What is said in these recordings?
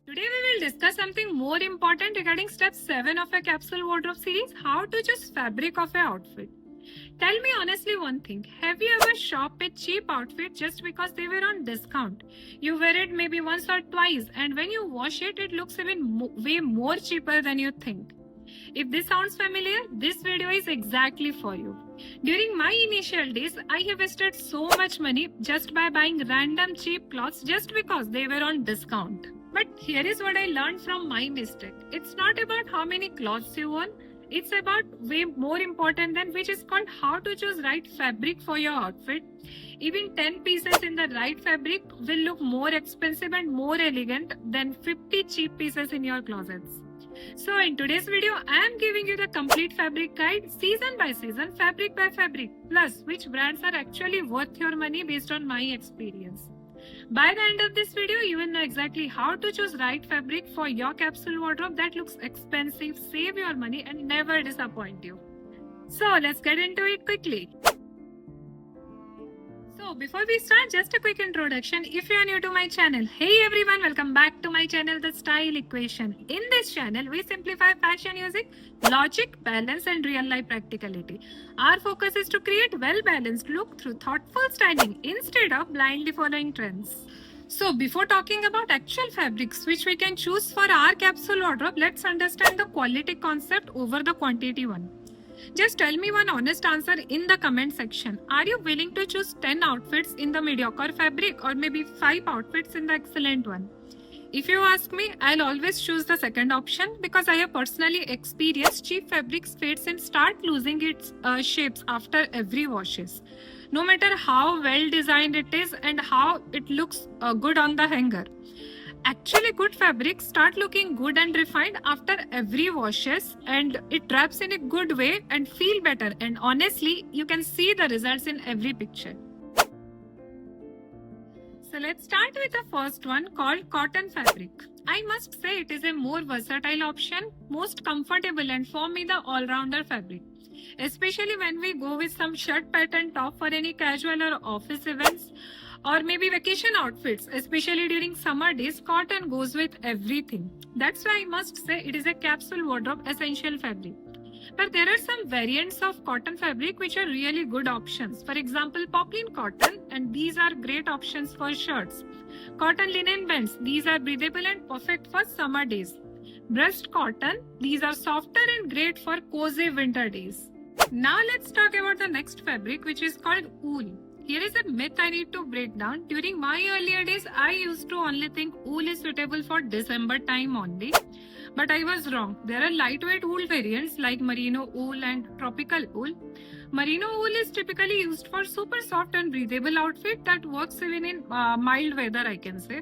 Today we will discuss something more important regarding step 7 of a capsule wardrobe series, how to choose fabric of a outfit. Tell me honestly one thing, have you ever shopped a cheap outfit just because they were on discount? You wear it maybe once or twice and when you wash it, it looks even way more cheaper than you think. If this sounds familiar, this video is exactly for you. During my initial days, I have wasted so much money just by buying random cheap clothes just because they were on discount. But here is what I learned from my mistake. It's not about how many clothes you own, it's about way more important than which is called how to choose right fabric for your outfit. Even 10 pieces in the right fabric will look more expensive and more elegant than 50 cheap pieces in your closets. So in today's video, I am giving you the complete fabric guide, season by season, fabric by fabric, plus which brands are actually worth your money based on my experience. By the end of this video, you will know exactly how to choose right fabric for your capsule wardrobe that looks expensive, save your money and never disappoint you. So let's get into it quickly. So before we start, just a quick introduction. If you are new to my channel, hey everyone, welcome back to my channel, The Style Equation. In this channel, we simplify fashion using logic, balance and real life practicality. Our focus is to create well-balanced look through thoughtful styling instead of blindly following trends. So before talking about actual fabrics which we can choose for our capsule wardrobe, let's understand the quality concept over the quantity one. Just tell me one honest answer in the comment section. Are you willing to choose 10 outfits in the mediocre fabric or maybe 5 outfits in the excellent one? If you ask me, I'll always choose the second option because I have personally experienced cheap fabrics fades and start losing its shapes after every washes. No matter how well designed it is and how it looks good on the hanger. Actually, good fabrics start looking good and refined after every washes and it wraps in a good way and feel better, and honestly you can see the results in every picture. So let's start with the first one called cotton fabric. I must say it is a more versatile option, most comfortable and for me the all-rounder fabric. Especially when we go with some shirt pattern top for any casual or office events or maybe vacation outfits, especially during summer days, cotton goes with everything. That's why I must say it is a capsule wardrobe essential fabric. But there are some variants of cotton fabric which are really good options. For example, poplin cotton, and these are great options for shirts. Cotton linen bands, these are breathable and perfect for summer days. Brushed cotton, these are softer and great for cozy winter days. Now let's talk about the next fabric which is called wool. Here is a myth I need to break down. During my earlier days, I used to only think wool is suitable for December time only. But I was wrong. There are lightweight wool variants like merino wool and tropical wool. Merino wool is typically used for super soft and breathable outfit that works even in mild weather, I can say.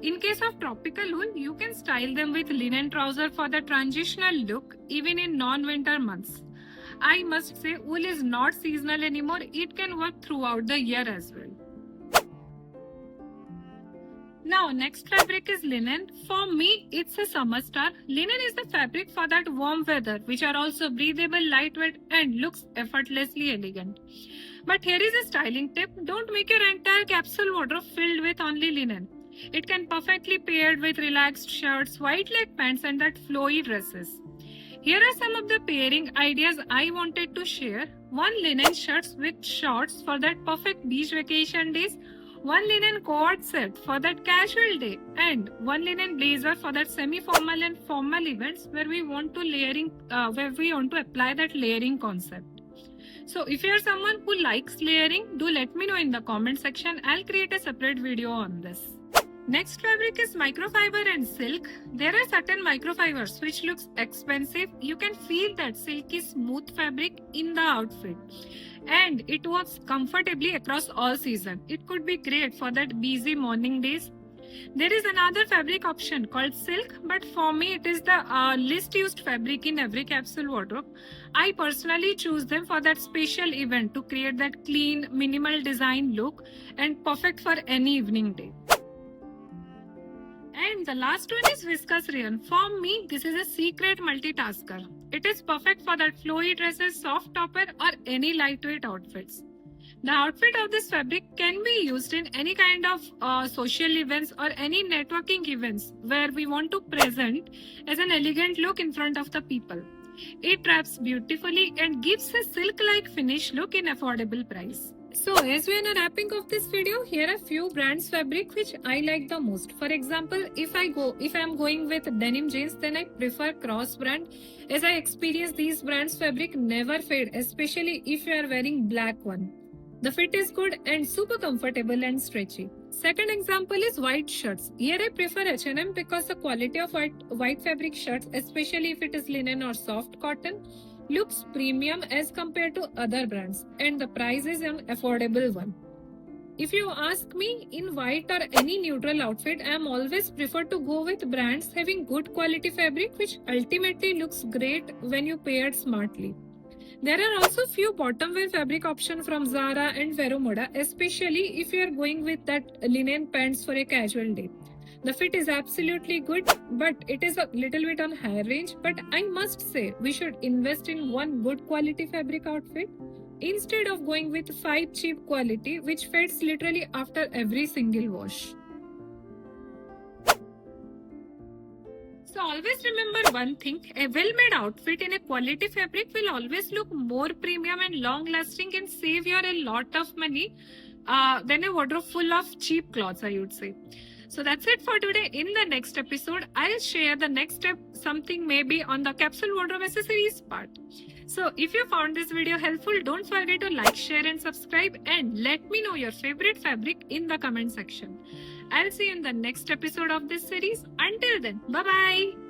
In case of tropical wool, you can style them with linen trouser for the transitional look even in non-winter months. I must say wool is not seasonal anymore. It can work throughout the year as well. Now next fabric is linen. For me, it's a summer star. Linen is the fabric for that warm weather, which are also breathable, lightweight and looks effortlessly elegant. But here is a styling tip. Don't make your entire capsule wardrobe filled with only linen. It can perfectly paired with relaxed shirts, wide leg pants and that flowy dresses. Here are some of the pairing ideas I wanted to share. One linen shirts with shorts for that perfect beach vacation days. One linen coat set for that casual day. And one linen blazer for that semi-formal and formal events where we want to apply that layering concept. So if you are someone who likes layering, do let me know in the comment section. I'll create a separate video on this. Next fabric is microfiber and silk. There are certain microfibers which looks expensive. You can feel that silky smooth fabric in the outfit. And it works comfortably across all season. It could be great for that busy morning days. There is another fabric option called silk, but for me it is the least used fabric in every capsule wardrobe. I personally choose them for that special event to create that clean, minimal design look and perfect for any evening day. And the last one is viscose rayon. For me, this is a secret multitasker. It is perfect for that flowy dresses, soft topper or any lightweight outfits. The outfit of this fabric can be used in any kind of social events or any networking events where we want to present as an elegant look in front of the people. It wraps beautifully and gives a silk-like finish look in affordable price. So as we are wrapping of this video, here are few brands fabric which I like the most. For example, if I am going with denim jeans, then I prefer Cross brand, as I experience these brands fabric never fade, especially if you are wearing black one. The fit is good and super comfortable and stretchy. Second example is white shirts. Here I prefer H&M because the quality of white fabric shirts, especially if it is linen or soft cotton, looks premium as compared to other brands, and the price is an affordable one. If you ask me, in white or any neutral outfit, I am always prefer to go with brands having good quality fabric which ultimately looks great when you pair it smartly. There are also few bottom wear fabric options from Zara and Vero Moda, especially if you are going with that linen pants for a casual day. The fit is absolutely good, but it is a little bit on higher range. But I must say, we should invest in one good quality fabric outfit instead of going with 5 cheap quality which fades literally after every single wash. So always remember one thing, a well-made outfit in a quality fabric will always look more premium and long-lasting and save you a lot of money than a wardrobe full of cheap clothes, I would say. So that's it for today. In the next episode, I'll share the next step, something maybe on the capsule wardrobe accessories part. So if you found this video helpful, don't forget to like, share and subscribe, and let me know your favorite fabric in the comment section. I'll see you in the next episode of this series. Until then, bye-bye.